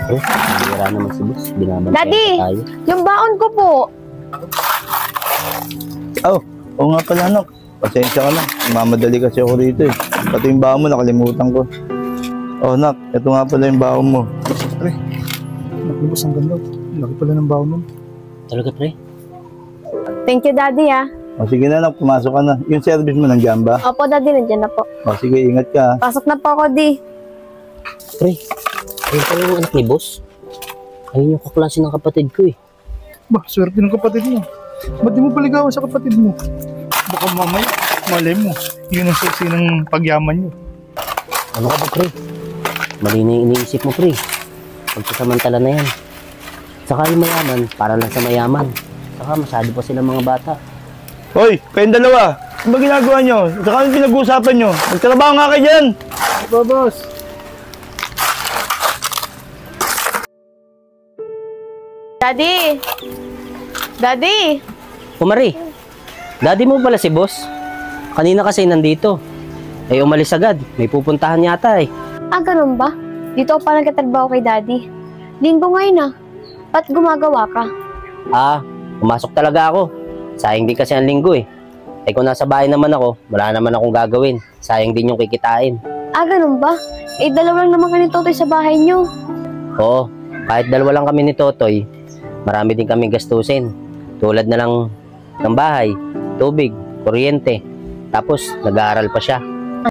Eh, wala naman si boss. Binabantayan Daddy, tayo. yung baon ko po. Oh, oo nga pala anak. Pasensya ka na. Mamadali kasi ako dito eh. Pati yung baon mo nakalimutan ko. Oh nak, ito nga pala yung baon mo. Pre, nakubos ang ganda. Laki pala ng baon mo. Talaga, pre? Thank you, Daddy, ah. O sige na nak, pumasok ka na. Yung service mo nandiyan ba? Opo, Daddy, nandiyan na po. O sige, ingat ka. Pasok na po ako, Di. Pre, ayun pala yung anak ni boss. Ayun yung kaklase ng kapatid ko eh. Bah, swerte ng kapatid mo. Ba't di mo paligawan sa kapatid mo? Baka mamaya, malay mo, yun ang susi ng pagyaman nyo. Ano ka ba, pre? Mali na yung iniisip mo, pre. Pagsasamantala na yan. Saka yung mayaman, para lang sa mayaman. Saka masyado pa sila mga bata. Hoy, kayong dalawa. Ano ba ginagawa nyo? Saka yung pinag-uusapan nyo. Magtrabaho nga kayo dyan. Aba, boss. Daddy! Daddy! Kumari, daddy mo pala si boss. Kanina kasi nandito. Ay umalis agad. May pupuntahan yata eh. Ah, ganun ba? Dito ako pa nagkatrabaho kay Daddy. Linggo ngayon, ah. Ba't gumagawa ka? Ah, pumasok talaga ako. Sayang din kasi ang linggo eh. Eh kung nasa bahay naman ako, wala naman akong gagawin. Sayang din yung kikitain. Ah, ganun ba? Eh, dalawa lang naman kayo ni Totoy sa bahay niyo. Oo, kahit dalawa lang kami ni Totoy, marami din kami gastusin. Tulad na lang ng bahay, tubig, kuryente. Tapos nag-aaral pa siya.